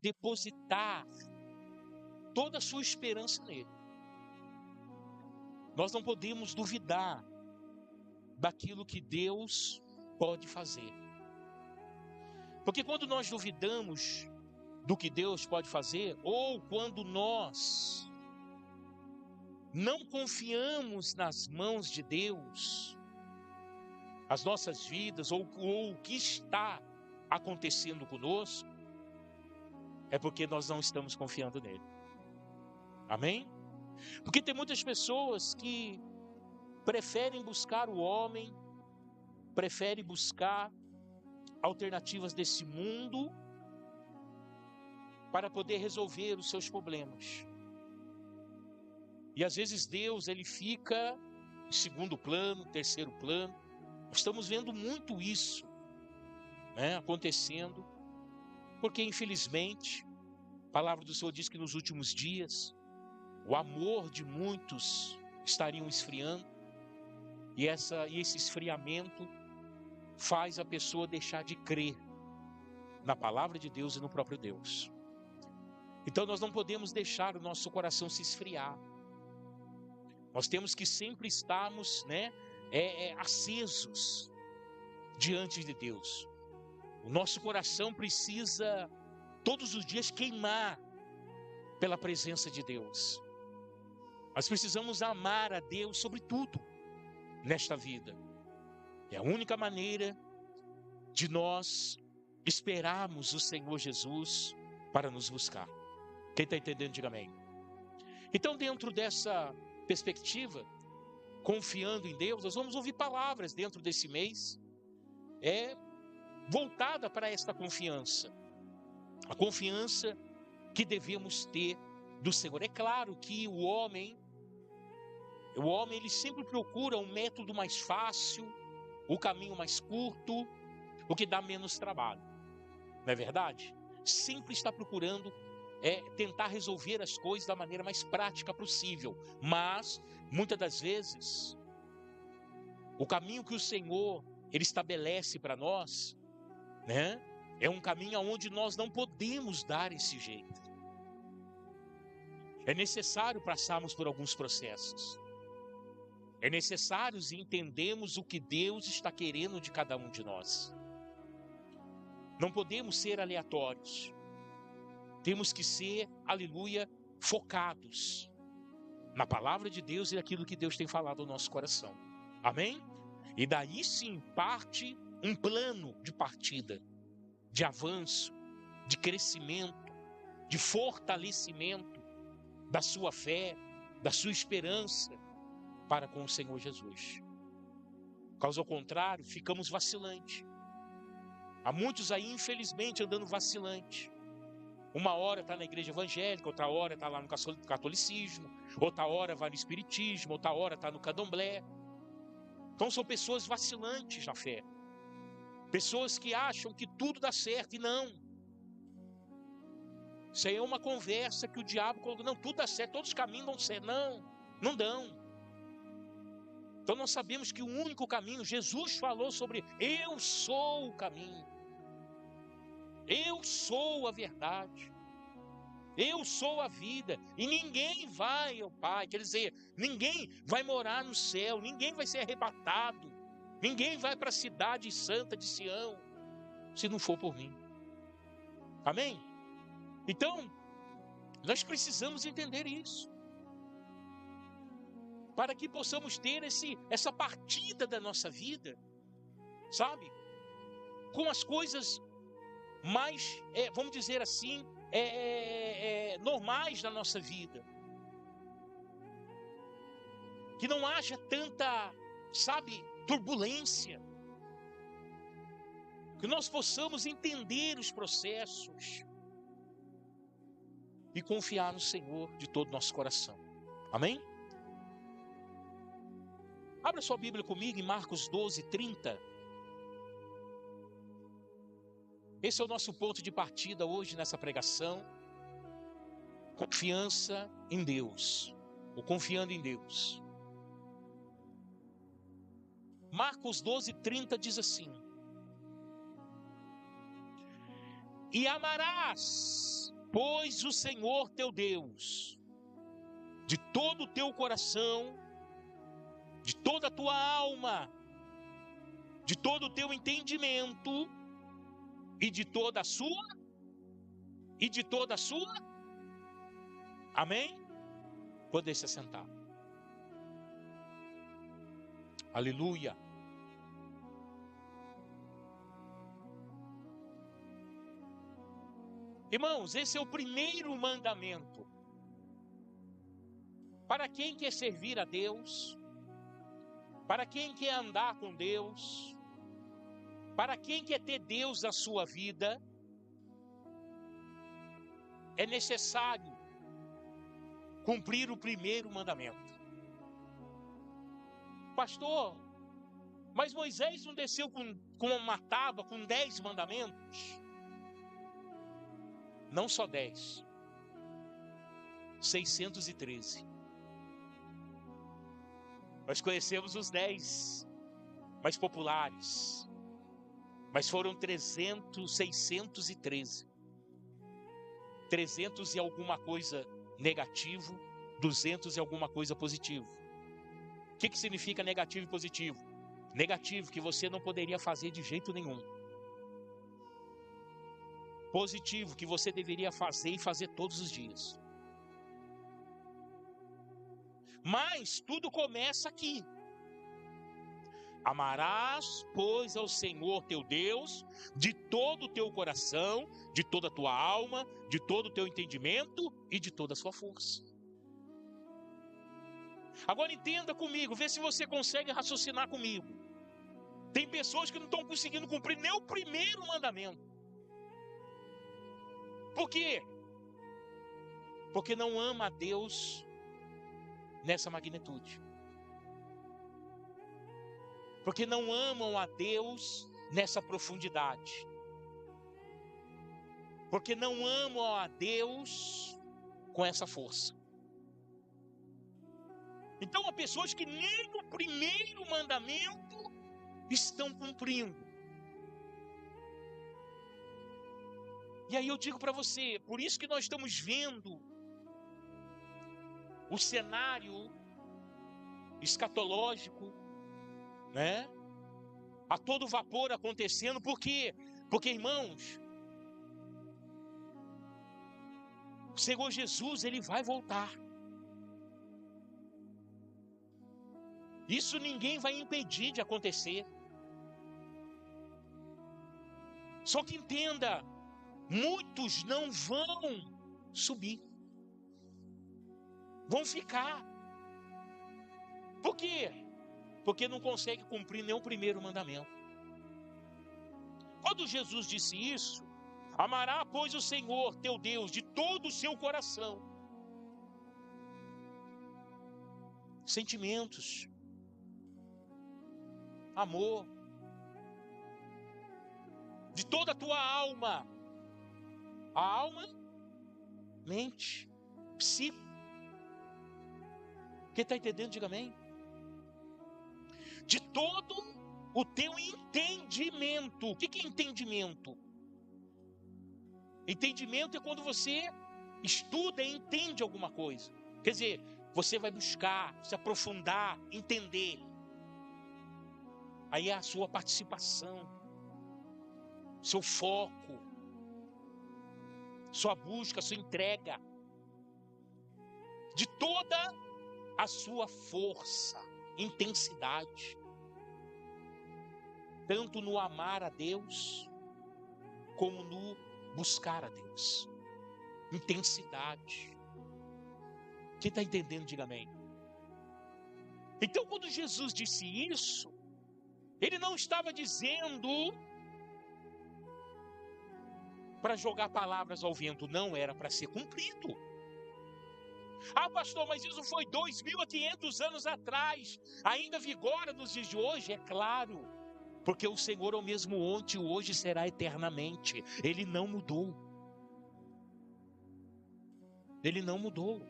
depositar toda a sua esperança nele. Nós não podemos duvidar daquilo que Deus pode fazer. Porque quando nós duvidamos do que Deus pode fazer, ou quando nós não confiamos nas mãos de Deus, as nossas vidas, ou o que está acontecendo conosco, é porque nós não estamos confiando nele. Amém? Porque tem muitas pessoas que preferem buscar o homem, preferem buscar alternativas desse mundo para poder resolver os seus problemas. E às vezes Deus, ele fica em segundo plano, terceiro plano. Nós estamos vendo muito isso, né, acontecendo, porque infelizmente a palavra do Senhor diz que nos últimos dias o amor de muitos estariam esfriando, e esse esfriamento faz a pessoa deixar de crer na palavra de Deus e no próprio Deus. Então nós não podemos deixar o nosso coração se esfriar. Nós temos que sempre estarmos, acesos diante de Deus. O nosso coração precisa todos os dias queimar pela presença de Deus. Nós precisamos amar a Deus sobre tudo nesta vida. É a única maneira de nós esperarmos o Senhor Jesus para nos buscar. Quem está entendendo, diga amém. Então, dentro dessa perspectiva, confiando em Deus, nós vamos ouvir palavras dentro desse mês, voltada para esta confiança. A confiança que devemos ter do Senhor. É claro que o homem ele sempre procura um método mais fácil, o caminho mais curto, o que dá menos trabalho. Não é verdade? Sempre está procurando tentar resolver as coisas da maneira mais prática possível. Mas, muitas das vezes, o caminho que o Senhor ele estabelece para nós, né, é um caminho onde nós não podemos dar esse jeito. É necessário passarmos por alguns processos. É necessário entendermos o que Deus está querendo de cada um de nós. Não podemos ser aleatórios. Temos que ser, aleluia, focados na palavra de Deus e naquilo que Deus tem falado ao nosso coração. Amém? E daí sim parte um plano de partida, de avanço, de crescimento, de fortalecimento da sua fé, da sua esperança para com o Senhor Jesus. Caso contrário, ficamos vacilantes. Há muitos aí, infelizmente, andando vacilante. Uma hora está na igreja evangélica, outra hora está lá no catolicismo, outra hora vai no espiritismo, outra hora está no candomblé. Então são pessoas vacilantes na fé. Pessoas que acham que tudo dá certo e não. Isso aí é uma conversa que o diabo colocou. Não, tudo dá certo, todos os caminhos dão certo. Não, não dão. Então nós sabemos que o único caminho, Jesus falou sobre eu sou o caminho. Eu sou a verdade. Eu sou a vida. E ninguém vai ao Pai. Quer dizer, ninguém vai morar no céu. Ninguém vai ser arrebatado. Ninguém vai para a cidade santa de Sião, se não for por mim. Amém? Então, nós precisamos entender isso. Para que possamos ter essa partida da nossa vida, sabe? Com as coisas mais, vamos dizer assim, normais da nossa vida. Que não haja tanta, sabe, turbulência. Que nós possamos entender os processos e confiar no Senhor de todo o nosso coração. Amém? Abra sua Bíblia comigo em Marcos 12, 30. Esse é o nosso ponto de partida hoje nessa pregação. Confiança em Deus. Ou confiando em Deus. Marcos 12, 30 diz assim: E amarás pois o Senhor teu Deus, de todo o teu coração, de toda a tua alma, de todo o teu entendimento e de toda a sua, amém? Poder se assentar. Aleluia. Irmãos, esse é o primeiro mandamento. Para quem quer servir a Deus, para quem quer andar com Deus, para quem quer ter Deus na sua vida, é necessário cumprir o primeiro mandamento. Pastor, mas Moisés não desceu com uma tábua com 10 mandamentos? Não só 10, 613. Nós conhecemos os 10 mais populares, mas foram 613. 300 e alguma coisa negativo, 200 e alguma coisa positivo. O que significa negativo e positivo? Negativo, que você não poderia fazer de jeito nenhum. Positivo, que você deveria fazer e fazer todos os dias. Mas tudo começa aqui. Amarás, pois, ao Senhor teu Deus de todo o teu coração, de toda a tua alma, de todo o teu entendimento e de toda a sua força. Agora entenda comigo, vê se você consegue raciocinar comigo. Tem pessoas que não estão conseguindo cumprir nem o primeiro mandamento. Por quê? Porque não ama a Deus nessa magnitude. Porque não amam a Deus nessa profundidade. Porque não amam a Deus com essa força. Então há pessoas que nem o primeiro mandamento estão cumprindo. E aí eu digo para você, por isso que nós estamos vendo o cenário escatológico, né? A todo vapor acontecendo. Por quê? Porque, irmãos, o Senhor Jesus, Ele vai voltar. Isso ninguém vai impedir de acontecer. Só que entenda, muitos não vão subir. Vão ficar. Por quê? Porque não consegue cumprir nem o primeiro mandamento. Quando Jesus disse isso, amará, pois, o Senhor teu Deus de todo o seu coração, sentimentos, amor, de toda a tua alma, a alma, mente, psico. Quem está entendendo, diga amém. De todo o teu entendimento. O que é entendimento? Entendimento é quando você estuda e entende alguma coisa. Quer dizer, você vai buscar, se aprofundar, entender. Aí é a sua participação, seu foco, sua busca, sua entrega. De toda a sua força, intensidade. Tanto no amar a Deus, como no buscar a Deus. Intensidade. Quem está entendendo, diga amém. Então, quando Jesus disse isso, Ele não estava dizendo para jogar palavras ao vento, não, era para ser cumprido. Ah, pastor, mas isso foi 2.500 anos atrás, ainda vigora nos dias de hoje? É claro, porque o Senhor é o mesmo ontem e hoje será eternamente. Ele não mudou. Ele não mudou.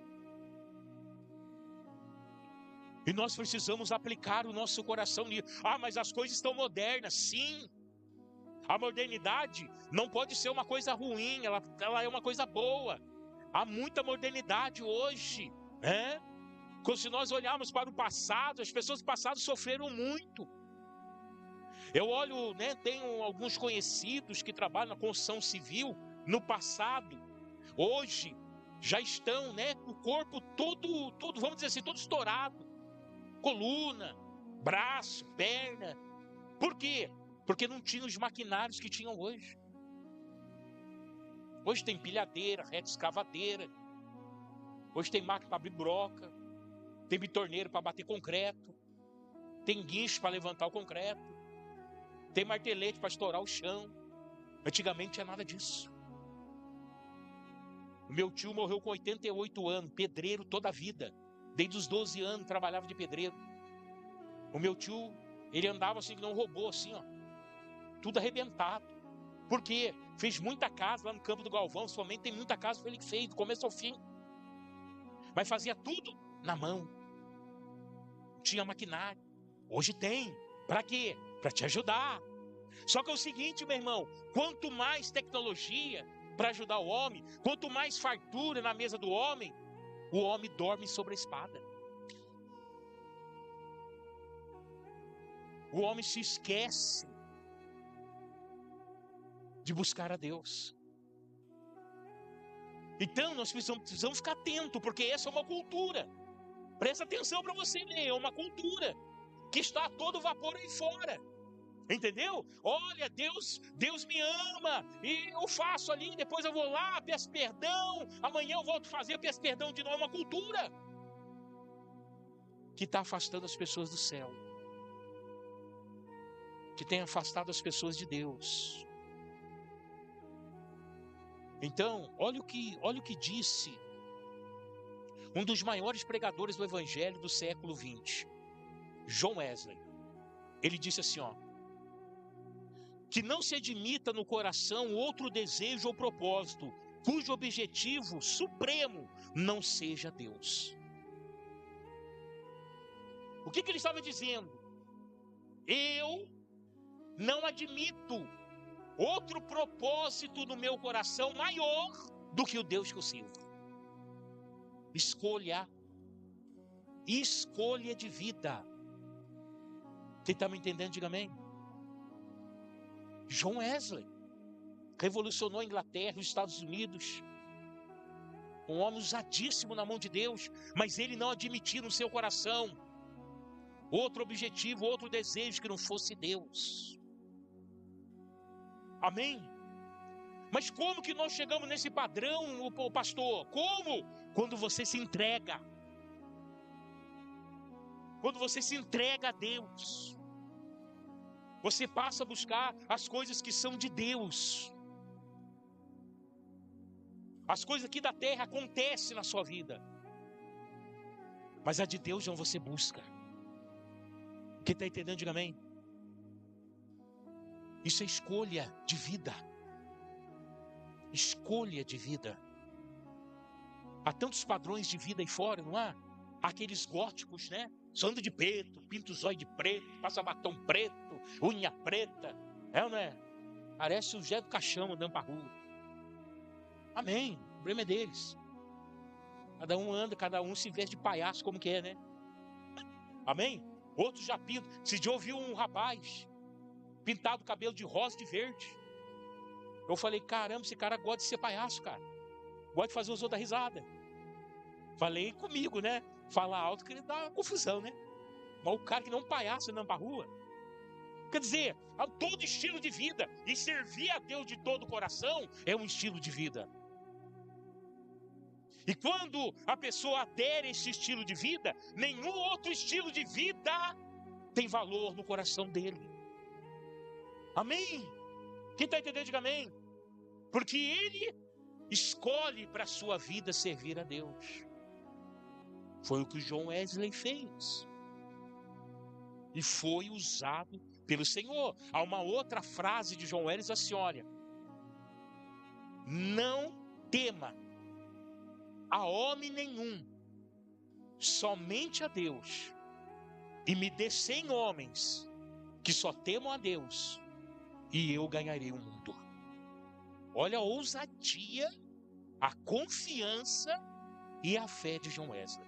E nós precisamos aplicar o nosso coração nisso. Ah, mas as coisas estão modernas. Sim. A modernidade não pode ser uma coisa ruim, ela é uma coisa boa. Há muita modernidade hoje, né? Se nós olharmos para o passado, as pessoas do passado sofreram muito. Eu olho, né, tenho alguns conhecidos que trabalham na construção civil no passado. Hoje já estão, né, com o corpo todo, vamos dizer assim, todo estourado. Coluna, braço, perna. Por quê? Porque não tinha os maquinários que tinham hoje. Hoje tem pilhadeira, reta escavadeira. Hoje tem máquina para abrir broca. Tem bitorneiro para bater concreto. Tem guincho para levantar o concreto. Tem martelete para estourar o chão. Antigamente não tinha nada disso. O meu tio morreu com 88 anos, pedreiro toda a vida. Desde os 12 anos trabalhava de pedreiro. O meu tio, ele andava assim que não robô, assim, ó. Tudo arrebentado. Por quê? Fez muita casa lá no Campo do Galvão. Somente tem muita casa que ele fez, do começo ao fim. Mas fazia tudo na mão. Não tinha maquinário. Hoje tem. Para quê? Para te ajudar. Só que é o seguinte, meu irmão. Quanto mais tecnologia para ajudar o homem, quanto mais fartura na mesa do homem, o homem dorme sobre a espada. O homem se esquece de buscar a Deus. Então nós precisamos ficar atentos, porque essa é uma cultura. Presta atenção para você ler, é uma cultura que está a todo vapor aí fora. Entendeu? Olha, Deus me ama, e eu faço ali, depois eu vou lá, peço perdão, amanhã eu volto a fazer, peço perdão de novo. É uma cultura que está afastando as pessoas do céu, que tem afastado as pessoas de Deus. Então, olha o que disse um dos maiores pregadores do Evangelho do século XX, John Wesley. Ele disse assim, ó: que não se admita no coração outro desejo ou propósito, cujo objetivo supremo não seja Deus. O que ele estava dizendo? Eu não admito outro propósito no meu coração maior do que o Deus que eu sirvo. Escolha de vida. Você está me entendendo? Diga amém. John Wesley revolucionou a Inglaterra, os Estados Unidos, um homem usadíssimo na mão de Deus, mas ele não admitia no seu coração outro objetivo, outro desejo que não fosse Deus. Amém? Mas como que nós chegamos nesse padrão, o pastor? Como? Quando você se entrega. Quando você se entrega a Deus. Você passa a buscar as coisas que são de Deus. As coisas aqui da terra acontecem na sua vida. Mas a de Deus não você busca. Quem está entendendo, diga amém. Isso é escolha de vida. Escolha de vida. Há tantos padrões de vida aí fora, não há? Aqueles góticos, né? Só anda de preto, pinta os olhos de preto, passa batom preto, unha preta. É ou não é? Parece o Zé do Caixão andando para a rua. Amém. O problema é deles. Cada um anda, cada um se veste de palhaço, como que é, né? Amém? Outros já pintam. Esse dia eu ouvi um rapaz pintado o cabelo de rosa e de verde. Eu falei, caramba, esse cara gosta de ser palhaço, cara. Gosta de fazer os outros dar risada. Falei comigo, né? Falar alto que ele dá uma confusão, né? Mas o cara que não é um palhaço andando pra rua. Quer dizer, há todo estilo de vida. E servir a Deus de todo o coração é um estilo de vida. E quando a pessoa adere a esse estilo de vida, nenhum outro estilo de vida tem valor no coração dele. Amém? Quem está entendendo, diga amém. Porque ele escolhe para a sua vida servir a Deus. Foi o que o John Wesley fez. E foi usado pelo Senhor. Há uma outra frase de John Wesley assim, olha: não tema a homem nenhum, somente a Deus. E me dê 100 homens que só temam a Deus, e eu ganharei o mundo. Olha a ousadia, a confiança e a fé de John Wesley.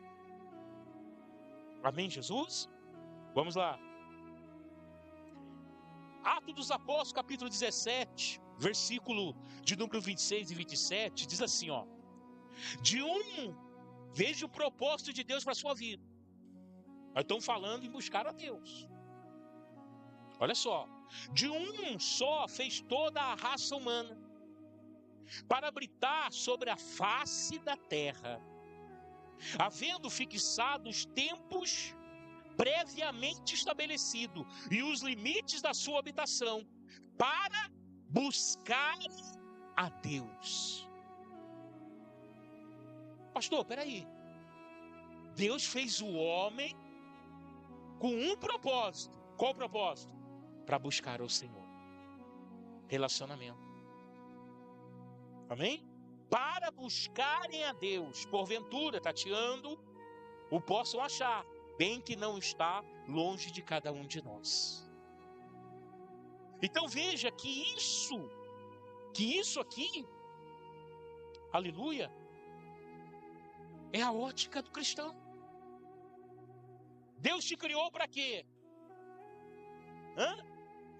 Amém, Jesus? Vamos lá. Atos dos Apóstolos, capítulo 17, versículo de número 26 e 27, diz assim, ó. Veja o propósito de Deus para a sua vida. Nós estamos falando em buscar a Deus. Olha só. De um só fez toda a raça humana, para habitar sobre a face da terra, havendo fixado os tempos previamente estabelecidos e os limites da sua habitação, para buscar a Deus. Pastor, peraí. Deus fez o homem com um propósito. Qual o propósito? Para buscar o Senhor. Relacionamento. Amém? Para buscarem a Deus. Porventura, tateando, o possam achar, bem que não está longe de cada um de nós. Então veja que isso aqui, aleluia, é a ótica do cristão. Deus te criou para quê?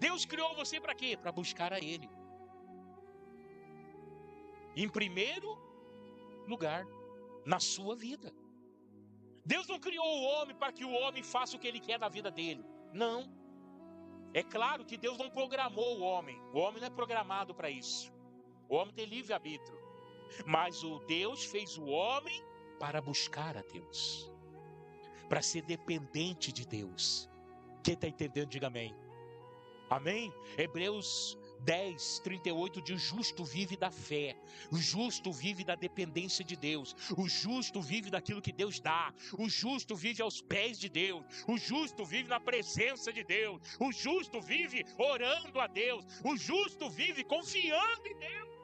Deus criou você para quê? Para buscar a Ele. Em primeiro lugar, na sua vida. Deus não criou o homem para que o homem faça o que ele quer da vida dele. Não. É claro que Deus não programou o homem. O homem não é programado para isso. O homem tem livre-arbítrio. Mas o Deus fez o homem para buscar a Deus. Para ser dependente de Deus. Quem está entendendo, diga amém. Amém? Hebreus 10, 38 diz: o justo vive da fé, o justo vive da dependência de Deus, o justo vive daquilo que Deus dá, o justo vive aos pés de Deus, o justo vive na presença de Deus, o justo vive orando a Deus, o justo vive confiando em Deus.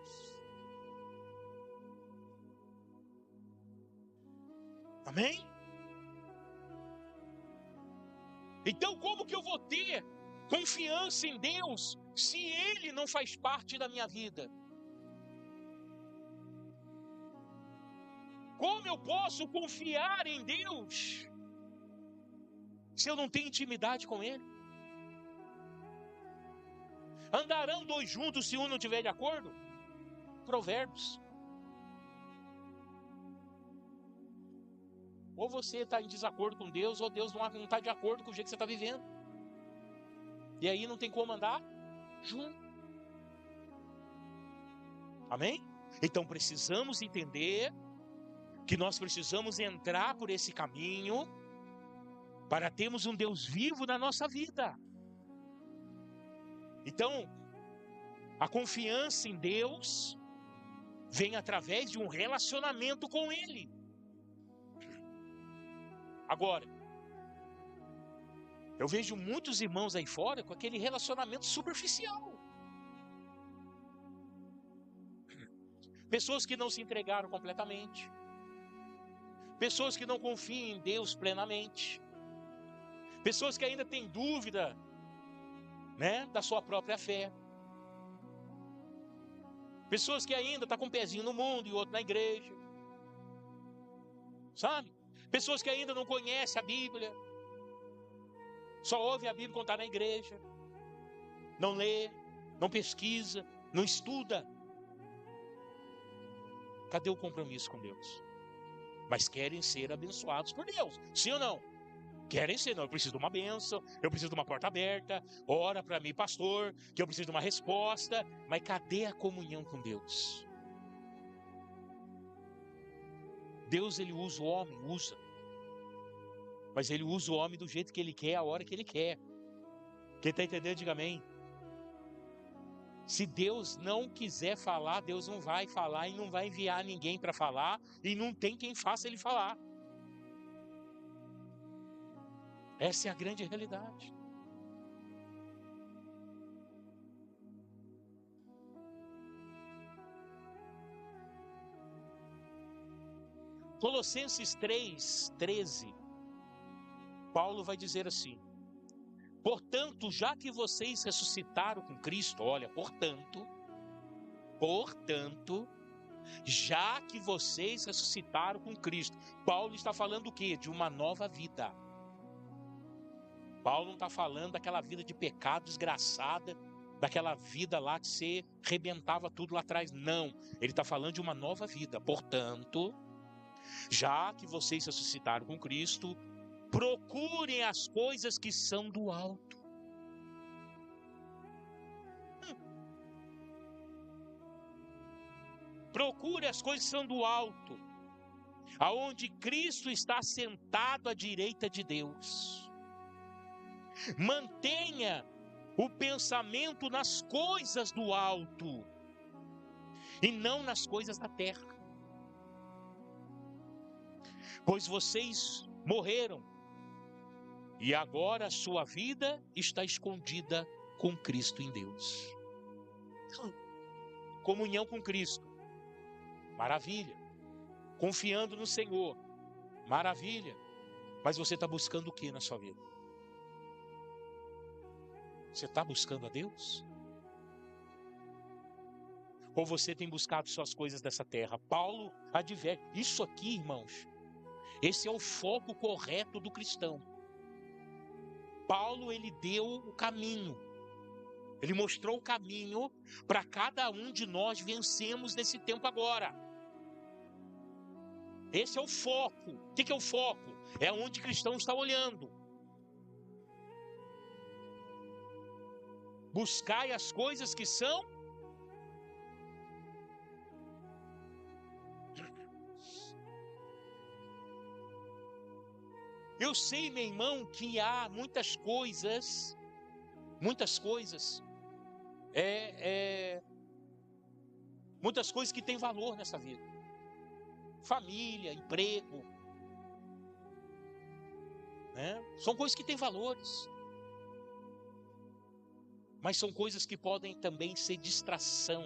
Amém? Então como que eu vou ter confiança em Deus se Ele não faz parte da minha vida? Como eu posso confiar em Deus se eu não tenho intimidade com Ele? Andarão dois juntos se um não estiver de acordo? Provérbios. Ou você está em desacordo com Deus, ou Deus não está de acordo com o jeito que você está vivendo. E aí não tem como andar junto. Amém? Então precisamos entender que nós precisamos entrar por esse caminho para termos um Deus vivo na nossa vida. Então, a confiança em Deus vem através de um relacionamento com Ele. Agora, eu vejo muitos irmãos aí fora com aquele relacionamento superficial. Pessoas que não se entregaram completamente. Pessoas que não confiam em Deus plenamente. Pessoas que ainda têm dúvida, da sua própria fé. Pessoas que ainda estão com um pezinho no mundo e outro na igreja. Sabe? Pessoas que ainda não conhecem a Bíblia. Só ouve a Bíblia quando está na igreja. Não lê, não pesquisa, não estuda. Cadê o compromisso com Deus? Mas querem ser abençoados por Deus. Sim ou não? Querem ser, não. Eu preciso de uma bênção, eu preciso de uma porta aberta. Ora para mim, pastor, que eu preciso de uma resposta. Mas cadê a comunhão com Deus? Deus, Ele usa o homem, usa. Mas Ele usa o homem do jeito que Ele quer, a hora que Ele quer. Quem está entendendo, diga amém. Se Deus não quiser falar, Deus não vai falar e não vai enviar ninguém para falar. E não tem quem faça Ele falar. Essa é a grande realidade. Colossenses 3:13, Paulo vai dizer assim: Portanto, já que vocês ressuscitaram com Cristo, olha, portanto, já que vocês ressuscitaram com Cristo. Paulo está falando o quê? De uma nova vida. Paulo não está falando daquela vida de pecado desgraçada, daquela vida lá que você rebentava tudo lá atrás. Não, ele está falando de uma nova vida. Portanto, já que vocês ressuscitaram com Cristo, procurem as coisas que são do alto. Procure as coisas que são do alto, aonde Cristo está sentado à direita de Deus. Mantenha o pensamento nas coisas do alto e não nas coisas da terra. Pois vocês morreram e agora a sua vida está escondida com Cristo em Deus. Comunhão com Cristo, maravilha. Confiando no Senhor, maravilha. Mas você está buscando o que na sua vida? Você está buscando a Deus? Ou você tem buscado só as coisas dessa terra? Paulo adverte. Isso aqui, irmãos, esse é o foco correto do cristão. Paulo, ele deu o caminho. Ele mostrou o caminho para cada um de nós vencermos nesse tempo agora. Esse é o foco. O que é o foco? É onde o cristão está olhando. Buscai as coisas que são. Eu sei, meu irmão, que há muitas coisas, muitas coisas que têm valor nessa vida. Família, emprego, né? São coisas que têm valores. Mas são coisas que podem também ser distração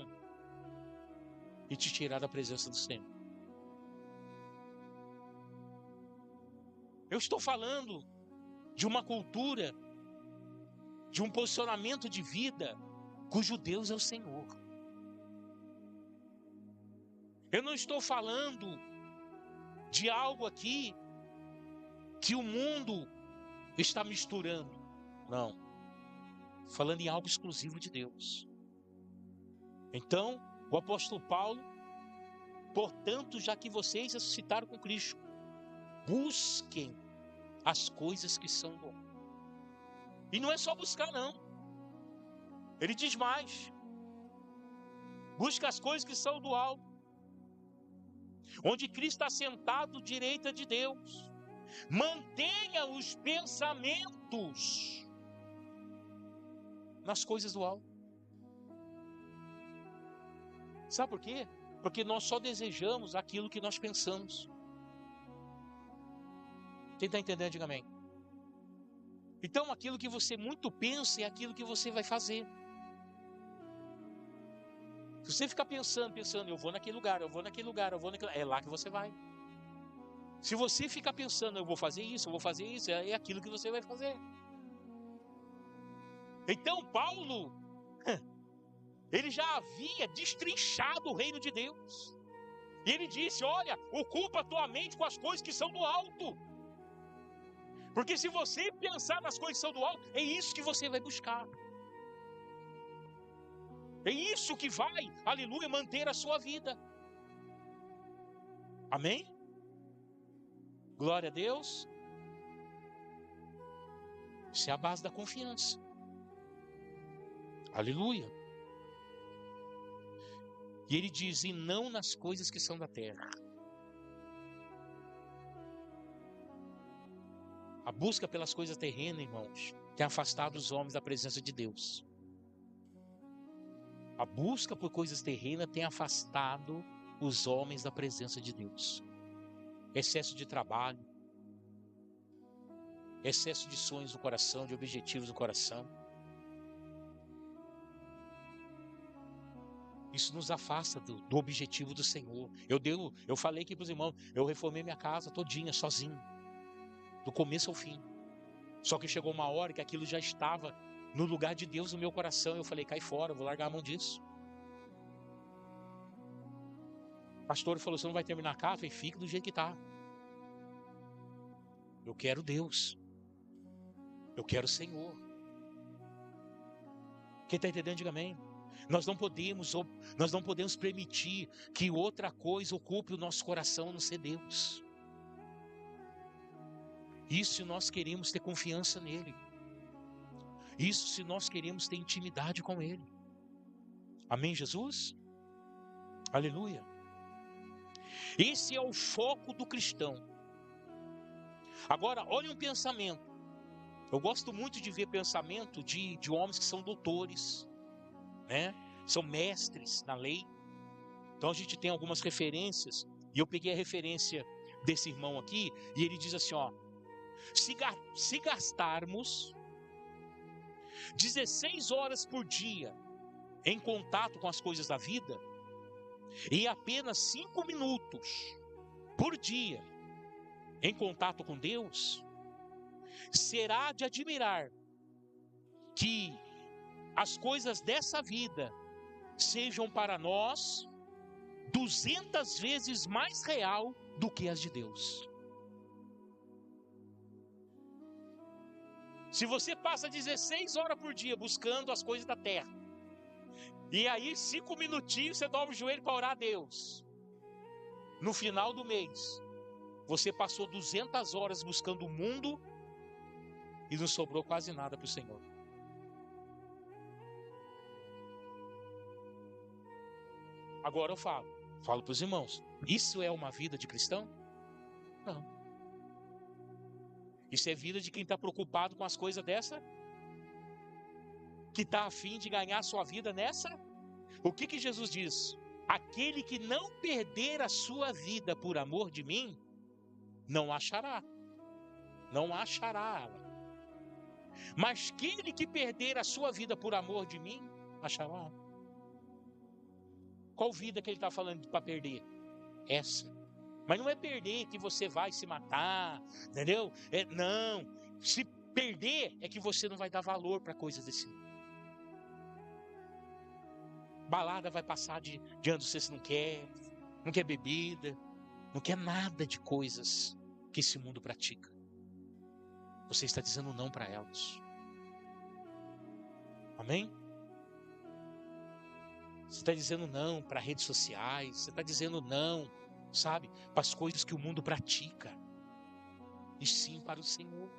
e te tirar da presença do Senhor. Eu estou falando de uma cultura, de um posicionamento de vida cujo Deus é o Senhor. Eu não estou falando de algo aqui que o mundo está misturando. Não. Falando em algo exclusivo de Deus. Então, o apóstolo Paulo, portanto, já que vocês ressuscitaram com Cristo, busquem as coisas que são do alto. E não é só buscar, não. Ele diz mais. Busca as coisas que são do alto, onde Cristo está sentado à direita de Deus. Mantenha os pensamentos nas coisas do alto. Sabe por quê? Porque nós só desejamos aquilo que nós pensamos. Quem está entendendo, diga amém. Então aquilo que você muito pensa é aquilo que você vai fazer. Se você ficar pensando, eu vou naquele lugar, eu vou naquele lugar, eu vou naquele lugar, é lá que você vai. Se você ficar pensando, eu vou fazer isso, é aquilo que você vai fazer. Então Paulo, ele já havia destrinchado o reino de Deus. E ele disse, olha, ocupa a tua mente com as coisas que são do alto. Porque se você pensar nas coisas que são do alto, é isso que você vai buscar. É isso que vai, aleluia, manter a sua vida. Amém? Glória a Deus. Isso é a base da confiança. Aleluia. E ele diz, e não nas coisas que são da terra. A busca pelas coisas terrenas, irmãos, tem afastado os homens da presença de Deus. A busca por coisas terrenas tem afastado os homens da presença de Deus. Excesso de trabalho, excesso de sonhos no coração, de objetivos no coração. Isso nos afasta do objetivo do Senhor. Eu falei aqui para os irmãos, eu reformei minha casa todinha, sozinho, do começo ao fim. Só que chegou uma hora que aquilo já estava no lugar de Deus no meu coração. Eu falei, cai fora, eu vou largar a mão disso. O pastor falou, você não vai terminar a casa? Eu falei, fica do jeito que está. Eu quero Deus. Eu quero o Senhor. Quem está entendendo, diga amém. Nós não podemos permitir que outra coisa ocupe o nosso coração a não ser Deus. Isso se nós queremos ter confiança nele. Isso se nós queremos ter intimidade com ele. Amém, Jesus? Aleluia. Esse é o foco do cristão. Agora, olha um pensamento. Eu gosto muito de ver pensamento de homens que são doutores, né? São mestres na lei. Então a gente tem algumas referências. E eu peguei a referência desse irmão aqui. E ele diz assim, ó. Se gastarmos 16 horas por dia em contato com as coisas da vida, e apenas 5 minutos por dia em contato com Deus, será de admirar que as coisas dessa vida sejam para nós 200 vezes mais real do que as de Deus. Se você passa 16 horas por dia buscando as coisas da terra, e aí 5 minutinhos você dobra o joelho para orar a Deus, no final do mês, você passou 200 horas buscando o mundo e não sobrou quase nada para o Senhor. Agora eu falo para os irmãos, isso é uma vida de cristão? Não. Isso é vida de quem está preocupado com as coisas dessa, que está a fim de ganhar a sua vida nessa. O que Jesus diz? Aquele que não perder a sua vida por amor de mim, não achará. Não achará. Mas aquele que perder a sua vida por amor de mim, achará. Qual vida que ele está falando para perder? Essa. Mas não é perder que você vai se matar, entendeu? Não. Se perder é que você não vai dar valor para coisas desse mundo. Balada vai passar de onde você não quer bebida, não quer nada de coisas que esse mundo pratica. Você está dizendo não para elas. Amém? Você está dizendo não para redes sociais, você está dizendo não, sabe, para as coisas que o mundo pratica, e sim para o Senhor.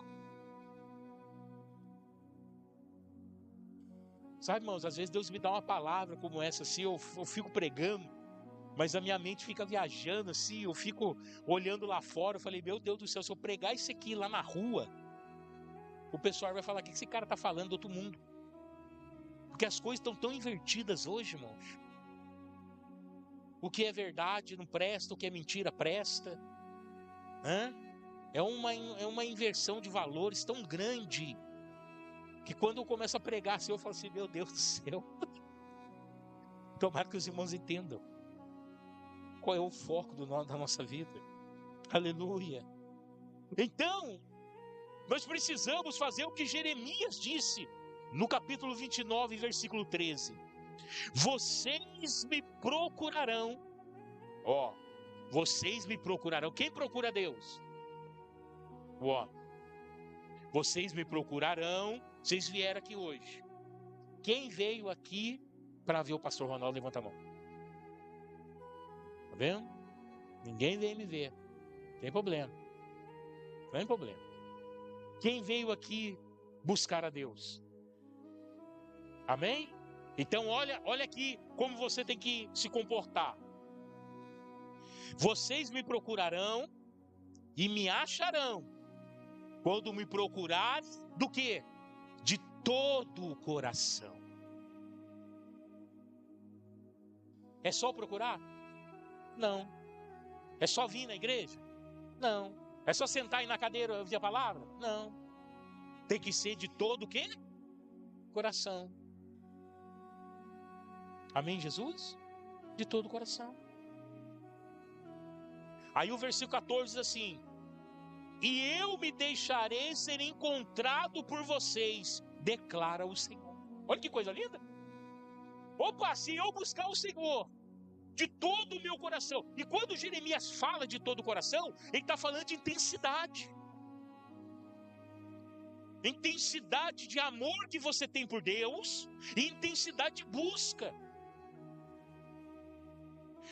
Sabe, irmãos, às vezes Deus me dá uma palavra como essa, assim, eu fico pregando, mas a minha mente fica viajando, assim, eu fico olhando lá fora, eu falei, meu Deus do céu, se eu pregar isso aqui lá na rua, o pessoal vai falar, o que esse cara está falando do outro mundo? Porque as coisas estão tão invertidas hoje, irmãos. O que é verdade não presta, o que é mentira presta. É uma inversão de valores tão grande, que quando eu começo a pregar assim, eu falo assim, meu Deus do céu. Tomara que os irmãos entendam qual é o foco da nossa vida. Aleluia. Então, nós precisamos fazer o que Jeremias disse no capítulo 29, versículo 13. Vocês me procurarão. Vocês me procurarão. Quem procura Deus? Vocês me procurarão. Vocês vieram aqui hoje. Quem veio aqui para ver o pastor Ronaldo? Levanta a mão. Tá vendo? Ninguém veio me ver. Tem problema. Não tem problema. Quem veio aqui buscar a Deus? Amém? Então olha aqui como você tem que se comportar. Vocês me procurarão e me acharão quando me procurarem do quê? De todo o coração. É só procurar? Não. É só vir na igreja? Não. É só sentar aí na cadeira e ouvir a palavra? Não. Tem que ser de todo o quê? Coração. Amém, Jesus? De todo o coração. Aí o versículo 14 diz assim: e eu me deixarei ser encontrado por vocês, declara o Senhor. Olha que coisa linda. Opa, se eu buscar o Senhor de todo o meu coração, e quando Jeremias fala de todo o coração, ele está falando de intensidade. Intensidade de amor que você tem por Deus e intensidade de busca.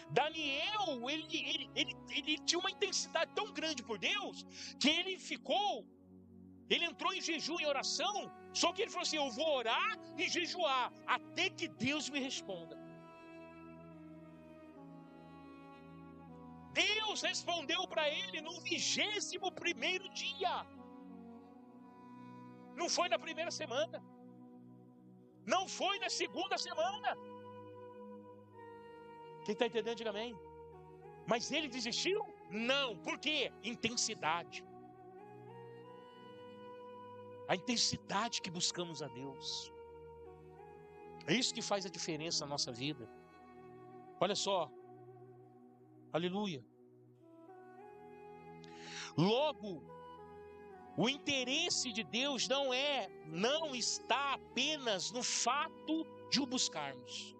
Daniel, ele tinha uma intensidade tão grande por Deus, que ele entrou em jejum e oração, só que ele falou assim: eu vou orar e jejuar, até que Deus me responda. Deus respondeu para ele no 21º dia. Não foi na primeira semana, não foi na segunda semana. Quem está entendendo, diga amém. Mas ele desistiu? Não. Por quê? Intensidade. A intensidade que buscamos a Deus. É isso que faz a diferença na nossa vida. Olha só. Aleluia. Logo, o interesse de Deus não está apenas no fato de o buscarmos.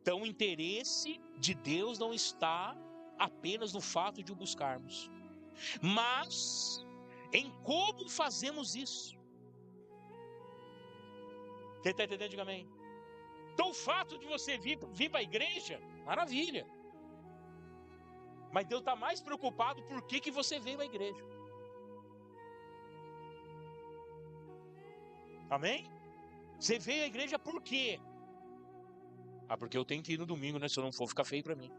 Então, o interesse de Deus não está apenas no fato de o buscarmos, mas em como fazemos isso. Quem está entendendo, diga amém. Então, o fato de você vir para a igreja, maravilha. Mas Deus está mais preocupado por que você veio à igreja. Amém? Você veio à igreja por quê? Porque eu tenho que ir no domingo, né? Se eu não for, ficar feio para mim.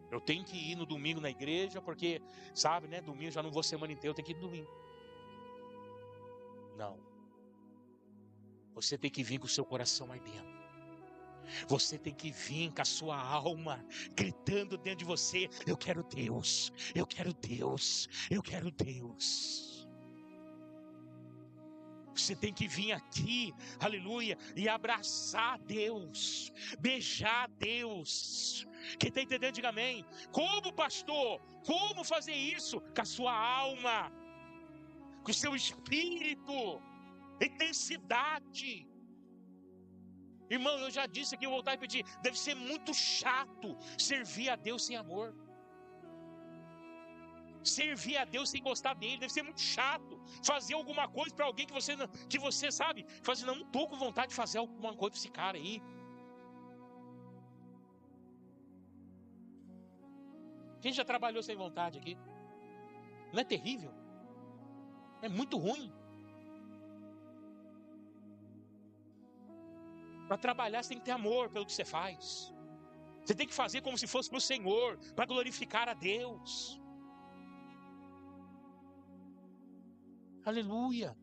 Eu tenho que ir no domingo na igreja, porque, sabe, né? Domingo já não vou semana inteira, eu tenho que ir no domingo. Não. Você tem que vir com o seu coração ardendo. Você tem que vir com a sua alma gritando dentro de você: eu quero Deus, eu quero Deus, eu quero Deus. Você tem que vir aqui, aleluia, e abraçar Deus, beijar Deus. Quem está entendendo, diga amém. Como, pastor? Como fazer isso? Com a sua alma, com o seu espírito, intensidade. Irmão, eu já disse aqui, eu vou voltar a repetir, deve ser muito chato servir a Deus sem amor. Servir a Deus sem gostar dele, deve ser muito chato. Fazer alguma coisa para alguém que você sabe, fazer, não estou com vontade de fazer alguma coisa para esse cara aí. Quem já trabalhou sem vontade aqui? Não é terrível? É muito ruim. Para trabalhar você tem que ter amor pelo que você faz. Você tem que fazer como se fosse para o Senhor, para glorificar a Deus. Aleluia.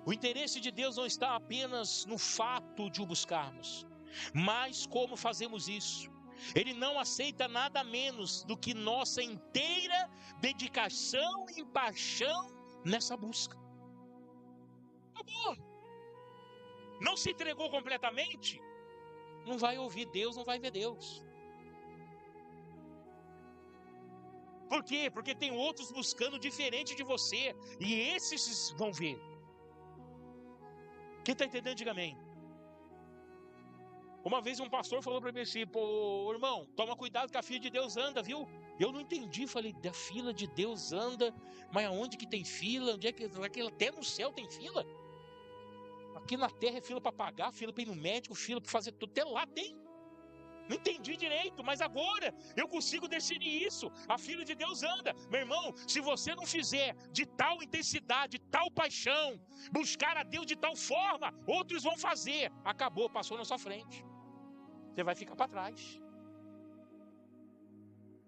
O interesse de Deus não está apenas no fato de o buscarmos, mas como fazemos isso. Ele não aceita nada menos do que nossa inteira dedicação e paixão nessa busca. Acabou. Não se entregou completamente, não vai ouvir Deus, não vai ver Deus. Por quê? Porque tem outros buscando diferente de você, e esses vão ver. Quem está entendendo, diga amém. Uma vez um pastor falou para mim assim: pô, irmão, toma cuidado que a filha de Deus anda, viu? Eu não entendi, falei: da fila de Deus anda, mas aonde que tem fila? Onde é que até no céu tem fila? Aqui na terra é fila para pagar, fila para ir no médico, fila para fazer tudo, até lá tem. Não entendi direito, mas agora eu consigo decidir isso. A filha de Deus anda. Meu irmão, se você não fizer de tal intensidade, tal paixão, buscar a Deus de tal forma, outros vão fazer. Acabou, passou na sua frente. Você vai ficar para trás.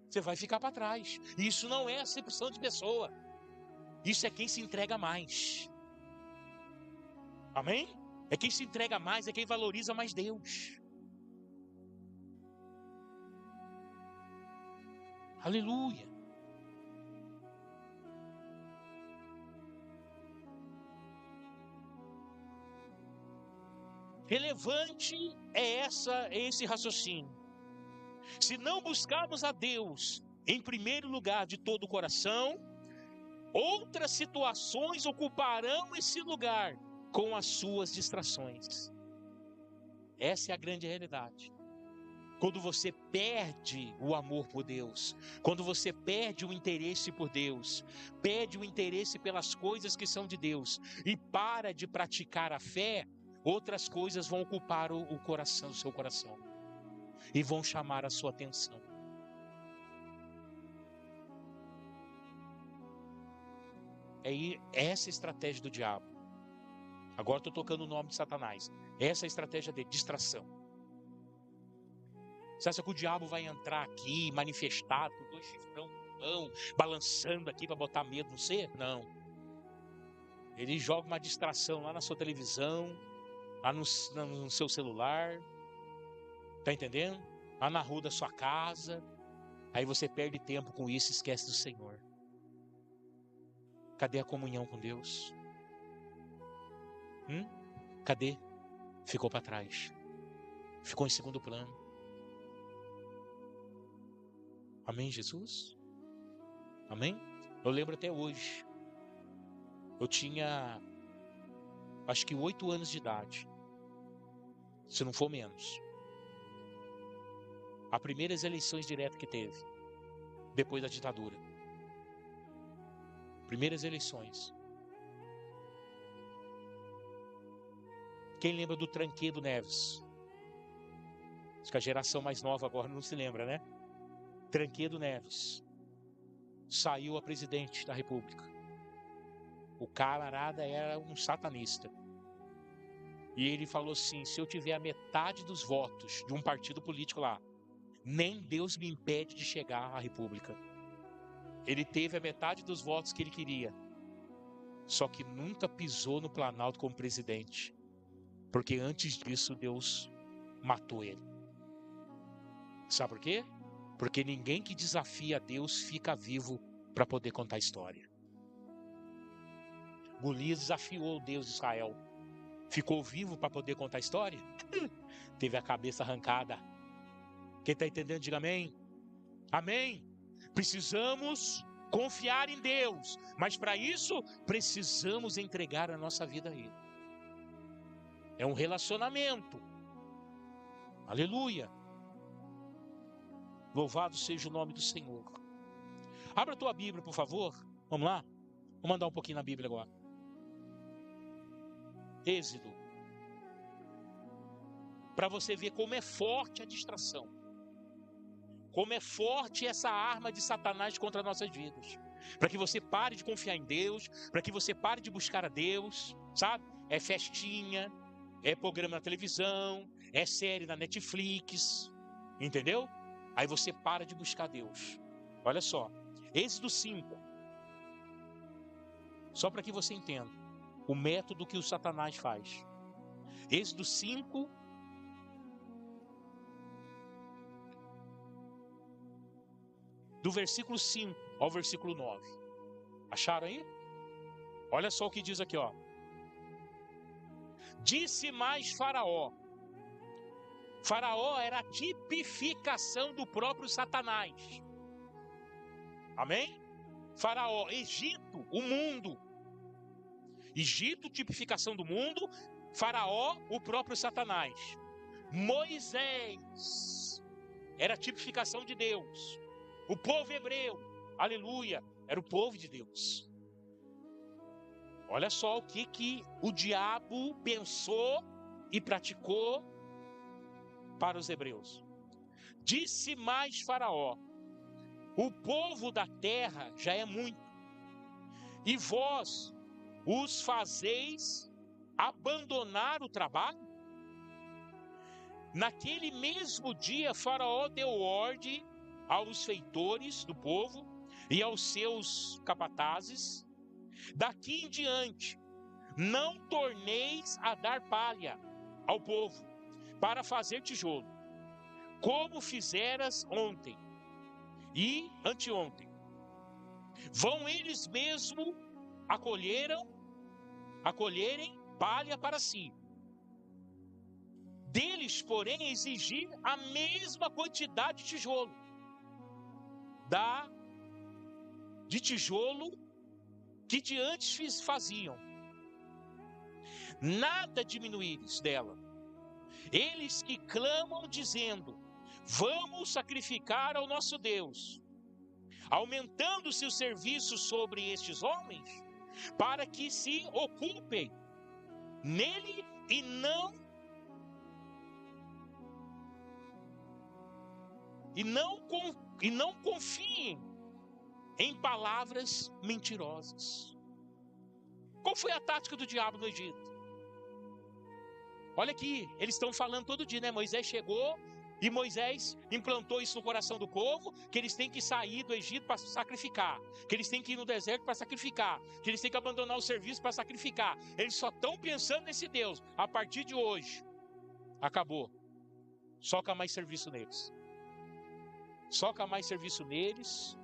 Você vai ficar para trás. Isso não é acepção de pessoa. Isso é quem se entrega mais. Amém? É quem se entrega mais, é quem valoriza mais Deus. Aleluia. Relevante é esse raciocínio. Se não buscarmos a Deus em primeiro lugar de todo o coração, outras situações ocuparão esse lugar com as suas distrações. Essa é a grande realidade. Quando você perde o amor por Deus, quando você perde o interesse por Deus, perde o interesse pelas coisas que são de Deus e para de praticar a fé, outras coisas vão ocupar o coração, o seu coração, e vão chamar a sua atenção. É essa a estratégia do diabo. Agora estou tocando o nome de Satanás. Essa é a estratégia de distração. Você acha que o diabo vai entrar aqui manifestado, com 2 chifrão no mão, balançando aqui para botar medo no ser? Não. Ele joga uma distração lá na sua televisão, lá no seu celular, tá entendendo? Lá na rua da sua casa. Aí você perde tempo com isso e esquece do Senhor. Cadê a comunhão com Deus? Cadê? Ficou para trás. Ficou em segundo plano. Amém, Jesus? Amém? Eu lembro até hoje. Eu tinha, acho que 8 anos de idade. Se não for menos. As primeiras eleições diretas que teve. Depois da ditadura. Primeiras eleições. Quem lembra do Tancredo Neves? Acho que a geração mais nova agora não se lembra, né? Tancredo Neves saiu a presidente da República. O camarada era um satanista. E ele falou assim: se eu tiver a metade dos votos de um partido político lá, nem Deus me impede de chegar à República. Ele teve a metade dos votos que ele queria. Só que nunca pisou no Planalto como presidente. Porque antes disso Deus matou ele. Sabe por quê? Porque ninguém que desafia a Deus fica vivo para poder contar a história. Golias desafiou o Deus de Israel. Ficou vivo para poder contar a história? Teve a cabeça arrancada. Quem está entendendo, diga amém. Amém. Precisamos confiar em Deus. Mas para isso, precisamos entregar a nossa vida a Ele. É um relacionamento. Aleluia. Louvado seja o nome do Senhor. Abra a tua Bíblia, por favor. Vamos lá? Vamos andar um pouquinho na Bíblia agora. Êxodo. Para você ver como é forte a distração. Como é forte essa arma de Satanás contra nossas vidas. Para que você pare de confiar em Deus. Para que você pare de buscar a Deus. Sabe? É festinha. É programa na televisão. É série na Netflix. Entendeu? Aí você para de buscar Deus. Olha só. Êxodo 5. Só para que você entenda o método que o Satanás faz. Êxodo 5. Do versículo 5 ao versículo 9. Acharam aí? Olha só o que diz aqui, ó. Disse mais Faraó. Faraó era a tipificação do próprio Satanás. Amém? Faraó, Egito, o mundo. Egito, tipificação do mundo. Faraó, o próprio Satanás. Moisés era a tipificação de Deus. O povo hebreu, aleluia, era o povo de Deus. Olha só o que o diabo pensou e praticou para os hebreus. Disse mais Faraó: o povo da terra já é muito, e vós os fazeis abandonar o trabalho? Naquele mesmo dia, Faraó deu ordem aos feitores do povo e aos seus capatazes: daqui em diante, não torneis a dar palha ao povo para fazer tijolo, como fizeras ontem e anteontem. Vão eles mesmo acolherem palha para si. Deles, porém, exigir a mesma quantidade de tijolo. De tijolo que de antes faziam. Nada diminuíres dela. Eles que clamam dizendo: vamos sacrificar ao nosso Deus, aumentando-se o serviço sobre estes homens, para que se ocupem nele e não confiem em palavras mentirosas. Qual foi a tática do diabo no Egito? Olha aqui, eles estão falando todo dia, né? Moisés chegou e Moisés implantou isso no coração do povo, que eles têm que sair do Egito para sacrificar, que eles têm que ir no deserto para sacrificar, que eles têm que abandonar o serviço para sacrificar. Eles só estão pensando nesse Deus. A partir de hoje, acabou. Soca mais serviço neles. Soca mais serviço neles.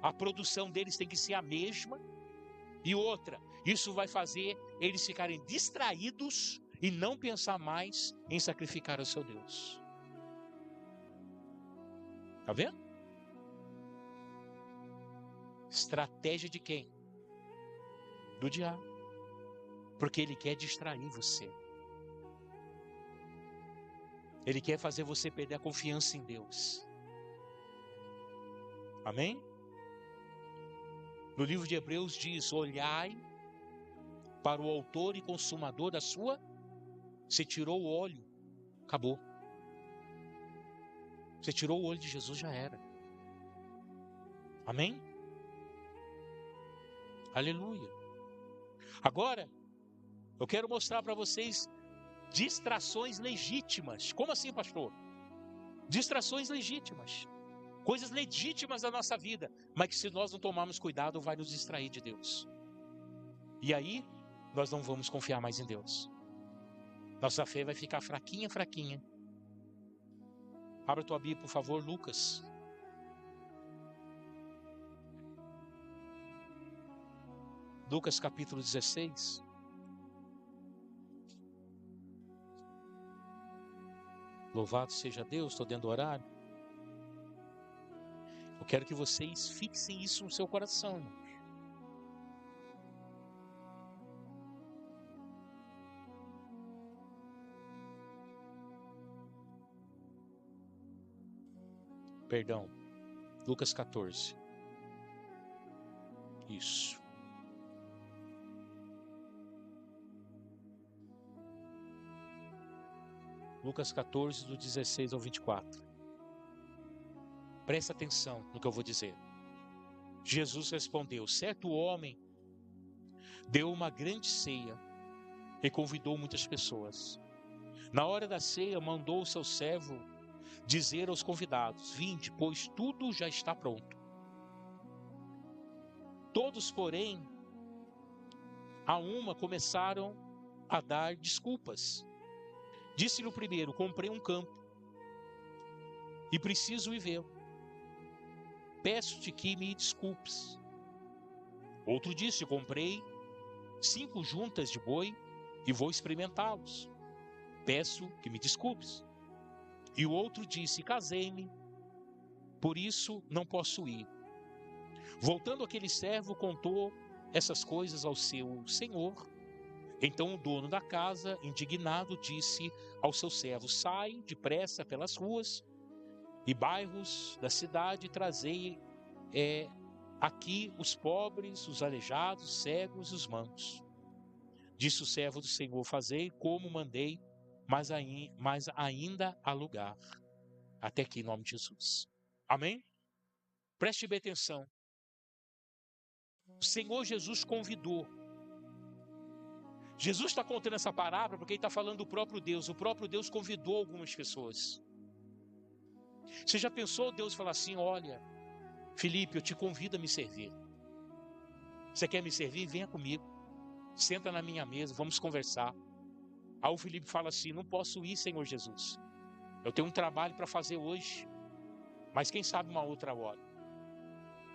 A produção deles tem que ser a mesma. E outra, isso vai fazer eles ficarem distraídos e não pensar mais em sacrificar ao seu Deus. Está vendo? Estratégia de quem? Do diabo. Porque ele quer distrair você. Ele quer fazer você perder a confiança em Deus. Amém? No livro de Hebreus diz: olhai para o autor e consumador da sua. Você tirou o óleo, acabou. Você tirou o olho de Jesus, já era. Amém? Aleluia. Agora, eu quero mostrar para vocês distrações legítimas. Como assim, pastor? Distrações legítimas. Coisas legítimas da nossa vida, mas que se nós não tomarmos cuidado, vai nos distrair de Deus. E aí, nós não vamos confiar mais em Deus. Nossa fé vai ficar fraquinha, fraquinha. Abra tua Bíblia, por favor, Lucas. Lucas capítulo 16. Louvado seja Deus, estou dentro do horário. Eu quero que vocês fixem isso no seu coração, irmãos. Perdão, Lucas 14. Isso. Lucas 14, do 16 ao 24. Presta atenção no que eu vou dizer. Jesus respondeu: certo homem deu uma grande ceia e convidou muitas pessoas. Na hora da ceia, mandou o seu servo dizer aos convidados: vinde, pois tudo já está pronto. Todos, porém, a uma começaram a dar desculpas. Disse-lhe o primeiro: comprei um campo e preciso ir vê-lo. Peço-te que me desculpes. Outro disse: comprei 5 juntas de boi e vou experimentá-los. Peço que me desculpes. E o outro disse: casei-me, por isso não posso ir. Voltando aquele servo, contou essas coisas ao seu senhor. Então o dono da casa, indignado, disse ao seu servo: sai depressa pelas ruas e bairros da cidade, trazei aqui os pobres, os aleijados, os cegos e os mancos. Disse o servo do Senhor: fazei como mandei, mas ainda há lugar. Até aqui, em nome de Jesus. Amém? Preste bem atenção. O Senhor Jesus convidou. Jesus está contando essa parábola porque ele está falando do próprio Deus. O próprio Deus convidou algumas pessoas. Você já pensou Deus falar assim: olha, Felipe, eu te convido a me servir. Você quer me servir? Venha comigo. Senta na minha mesa, vamos conversar. Aí o Felipe fala assim: não posso ir, Senhor Jesus. Eu tenho um trabalho para fazer hoje. Mas quem sabe uma outra hora.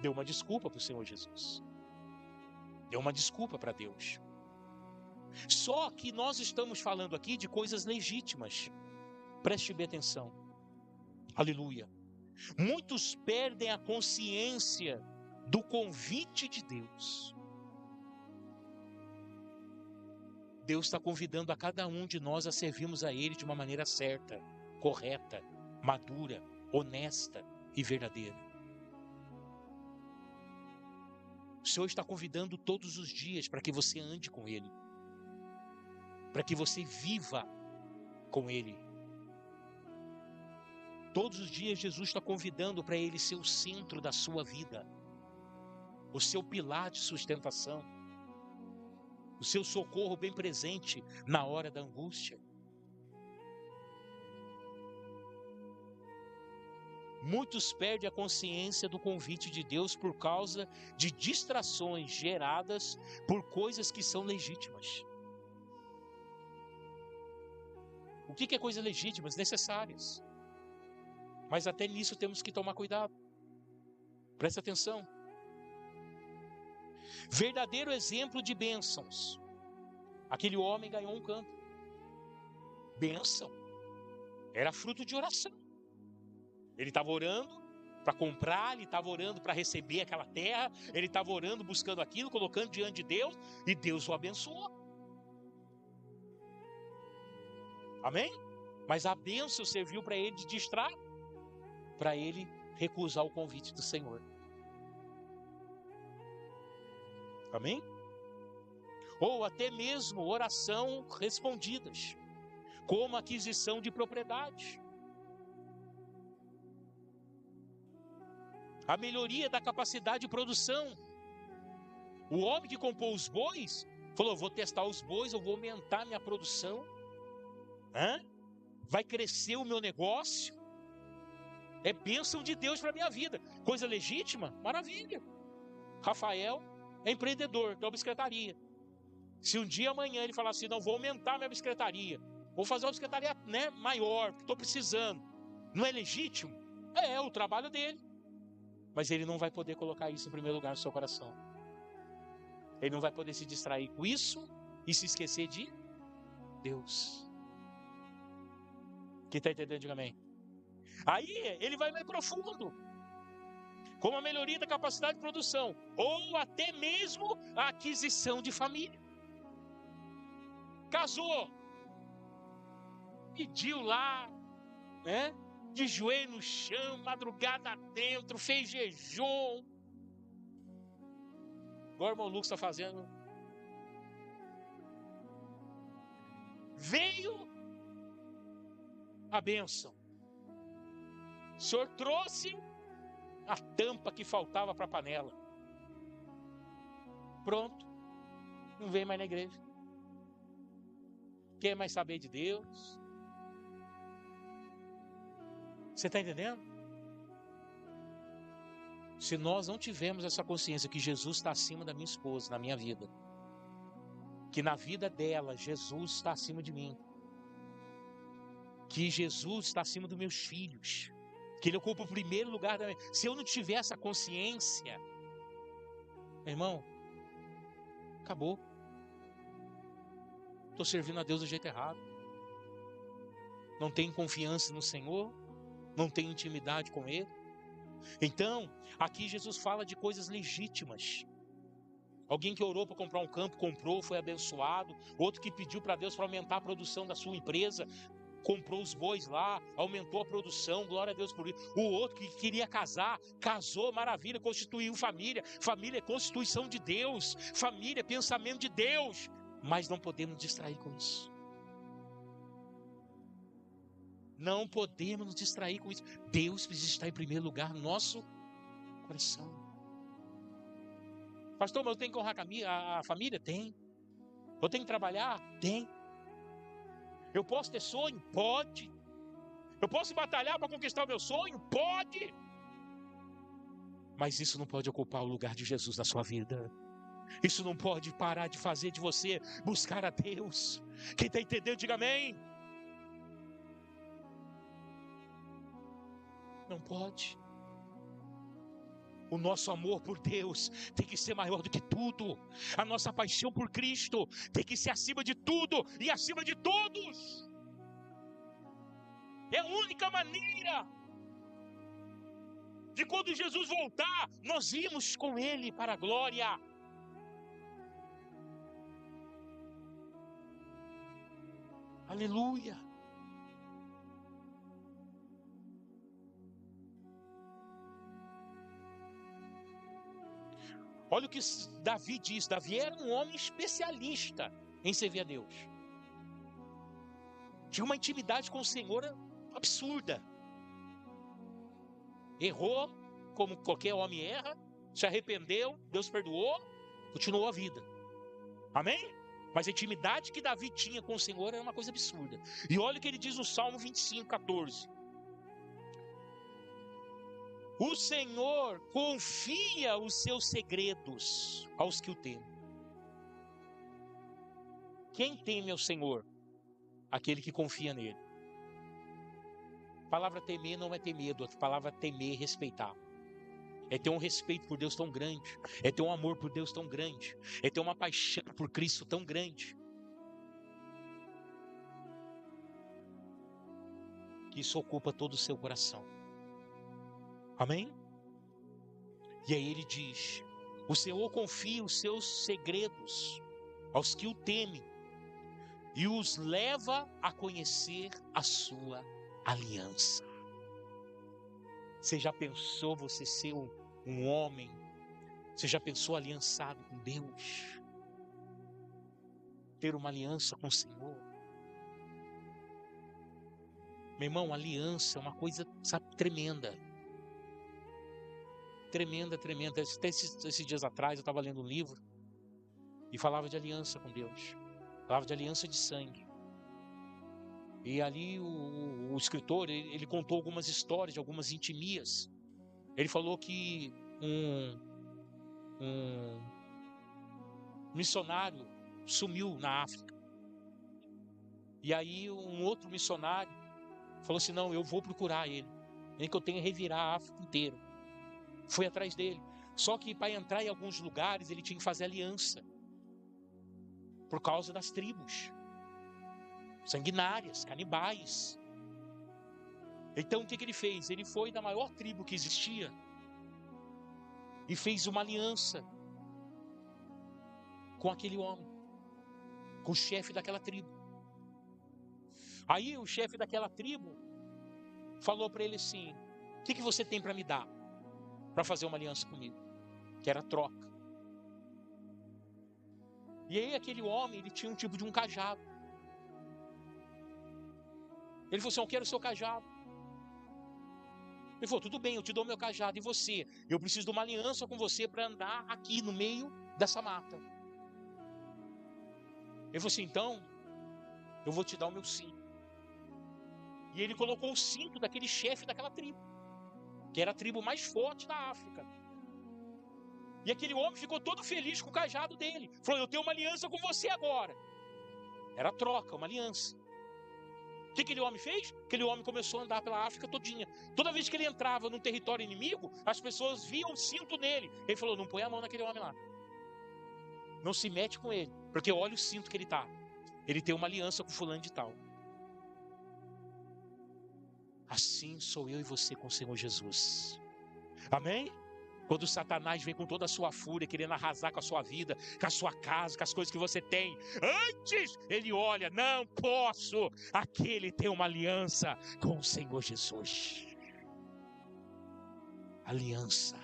Deu uma desculpa para o Senhor Jesus. Deu uma desculpa para Deus. Só que nós estamos falando aqui de coisas legítimas. Preste bem atenção. Aleluia. Muitos perdem a consciência do convite de Deus. Deus está convidando a cada um de nós a servirmos a Ele de uma maneira certa, correta, madura, honesta e verdadeira. O Senhor está convidando todos os dias para que você ande com Ele, para que você viva com Ele. Todos os dias Jesus está convidando para Ele ser o centro da sua vida, o seu pilar de sustentação, o seu socorro bem presente na hora da angústia. Muitos perdem a consciência do convite de Deus por causa de distrações geradas por coisas que são legítimas. O que é coisas legítimas? Necessárias. Mas até nisso temos que tomar cuidado. Presta atenção. Verdadeiro exemplo de bênçãos. Aquele homem ganhou um campo. Bênção. Era fruto de oração. Ele estava orando para comprar, ele estava orando para receber aquela terra, ele estava orando, buscando aquilo, colocando diante de Deus, e Deus o abençoou. Amém? Mas a bênção serviu para ele de distrar, para ele recusar o convite do Senhor. Amém? Ou até mesmo oração respondidas, como aquisição de propriedade. A melhoria da capacidade de produção. O homem que comprou os bois, falou, vou testar os bois, eu vou aumentar minha produção. Vai crescer o meu negócio. É bênção de Deus para a minha vida. Coisa legítima? Maravilha. Rafael é empreendedor da bicicletaria. Se um dia amanhã ele falar assim, não, vou aumentar minha bicicletaria, vou fazer uma bicicletaria maior, porque estou precisando. Não é legítimo? É o trabalho dele. Mas ele não vai poder colocar isso em primeiro lugar no seu coração. Ele não vai poder se distrair com isso e se esquecer de Deus. Quem está entendendo, diga amém. Aí ele vai mais profundo, como a melhoria da capacidade de produção, ou até mesmo a aquisição de família. Casou, pediu lá, de joelho no chão, madrugada dentro, fez jejum. Agora o irmão Lucas está fazendo. Veio a bênção. O Senhor trouxe a tampa que faltava para a panela. Pronto. Não vem mais na igreja. Quer mais saber de Deus? Você está entendendo? Se nós não tivermos essa consciência que Jesus está acima da minha esposa, na minha vida, que na vida dela Jesus está acima de mim, que Jesus está acima dos meus filhos, que Ele ocupa o primeiro lugar da minha... Se eu não tiver essa consciência, meu irmão, acabou. Estou servindo a Deus do jeito errado. Não tenho confiança no Senhor, não tenho intimidade com Ele. Então, aqui Jesus fala de coisas legítimas. Alguém que orou para comprar um campo, comprou, foi abençoado. Outro que pediu para Deus para aumentar a produção da sua empresa, comprou os bois lá, aumentou a produção, glória a Deus por isso. O outro que queria casar, casou, maravilha, constituiu família. Família é constituição de Deus, família é pensamento de Deus. Mas não podemos distrair com isso. Não podemos nos distrair com isso. Deus precisa estar em primeiro lugar no nosso coração. Pastor, mas eu tenho que honrar a família? Tem. Eu tenho que trabalhar? Tem. Eu posso ter sonho? Pode. Eu posso batalhar para conquistar o meu sonho? Pode. Mas isso não pode ocupar o lugar de Jesus na sua vida. Isso não pode parar de fazer de você buscar a Deus. Quem está entendendo, diga amém. Não pode. O nosso amor por Deus tem que ser maior do que tudo. A nossa paixão por Cristo tem que ser acima de tudo e acima de todos. É a única maneira de quando Jesus voltar, nós irmos com Ele para a glória. Aleluia. Olha o que Davi diz. Davi era um homem especialista em servir a Deus. Tinha uma intimidade com o Senhor absurda. Errou, como qualquer homem erra, se arrependeu, Deus perdoou, continuou a vida. Amém? Mas a intimidade que Davi tinha com o Senhor era uma coisa absurda. E olha o que ele diz no Salmo 25:14. O Senhor confia os seus segredos aos que o temem. Quem teme ao Senhor? Aquele que confia nele. A palavra temer não é ter medo, a palavra temer é respeitar. É ter um respeito por Deus tão grande, é ter um amor por Deus tão grande, é ter uma paixão por Cristo tão grande, que isso ocupa todo o seu coração. Amém? E aí ele diz: o Senhor confia os seus segredos aos que o temem e os leva a conhecer a sua aliança. Você já pensou você ser um homem? Você já pensou aliançado com Deus? Ter uma aliança com o Senhor? Meu irmão, aliança é uma coisa, sabe, tremenda. Tremenda, tremenda. Até esses dias atrás eu estava lendo um livro e falava de aliança com Deus. Falava de aliança de sangue. E ali o escritor, ele contou algumas histórias de algumas intimias. Ele falou que um missionário sumiu na África. E aí um outro missionário falou assim: não, eu vou procurar ele, nem que eu tenha que revirar a África inteira. Foi atrás dele. Só que para entrar em alguns lugares ele tinha que fazer aliança, por causa das tribos sanguinárias, canibais. Então o que ele fez? Ele foi da maior tribo que existia e fez uma aliança com aquele homem, com o chefe daquela tribo. Aí o chefe daquela tribo falou para ele assim: o que você tem para me dar para fazer uma aliança comigo? Que era troca. E aí aquele homem, ele tinha um tipo de um cajado. Ele falou assim: eu quero o seu cajado. Ele falou: tudo bem, eu te dou meu cajado. E você? Eu preciso de uma aliança com você para andar aqui no meio dessa mata. Ele falou assim: então, eu vou te dar o meu cinto. E ele colocou o cinto daquele chefe daquela tribo, que era a tribo mais forte da África. E aquele homem ficou todo feliz com o cajado dele. Falou: eu tenho uma aliança com você agora. Era troca, uma aliança. O que aquele homem fez? Aquele homem começou a andar pela África todinha. Toda vez que ele entrava num território inimigo, as pessoas viam o cinto nele. Ele falou: não põe a mão naquele homem lá. Não se mete com ele, porque olha o cinto que ele tá. Ele tem uma aliança com fulano de tal. Assim sou eu e você com o Senhor Jesus. Amém? Quando Satanás vem com toda a sua fúria, querendo arrasar com a sua vida, com a sua casa, com as coisas que você tem, antes ele olha: não posso. Aquele tem uma aliança com o Senhor Jesus. Aliança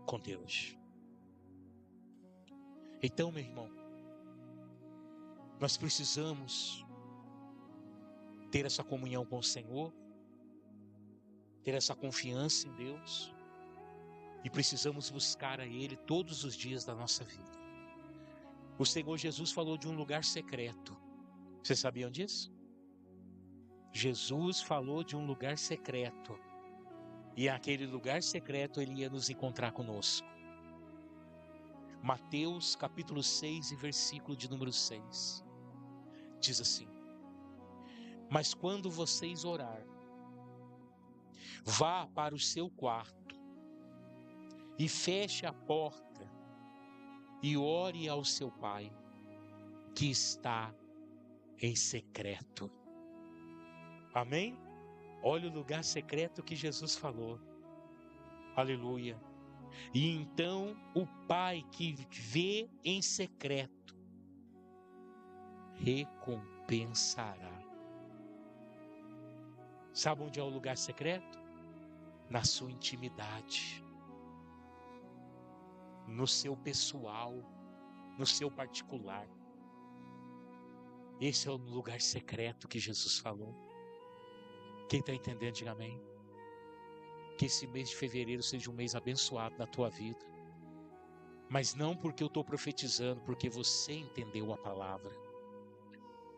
com Deus. Então, meu irmão, nós precisamos ter essa comunhão com o Senhor, ter essa confiança em Deus, e precisamos buscar a Ele todos os dias da nossa vida. O Senhor Jesus falou de um lugar secreto. Vocês sabiam disso? Jesus falou de um lugar secreto. E aquele lugar secreto Ele ia nos encontrar conosco. Mateus capítulo 6 e versículo de número 6. Diz assim: mas quando vocês orar, vá para o seu quarto e feche a porta e ore ao seu Pai que está em secreto. Amém? Olha o lugar secreto que Jesus falou. Aleluia. E então o Pai que vê em secreto recompensará. Sabe onde é o lugar secreto? Na sua intimidade, no seu pessoal, no seu particular. Esse é o lugar secreto que Jesus falou. Quem está entendendo, diga amém. Que esse mês de fevereiro seja um mês abençoado na tua vida. Mas não porque eu estou profetizando, porque você entendeu a palavra.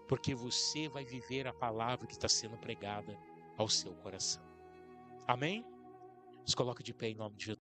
Porque você vai viver a palavra que está sendo pregada ao seu coração. Amém? Se coloque de pé em nome de Jesus.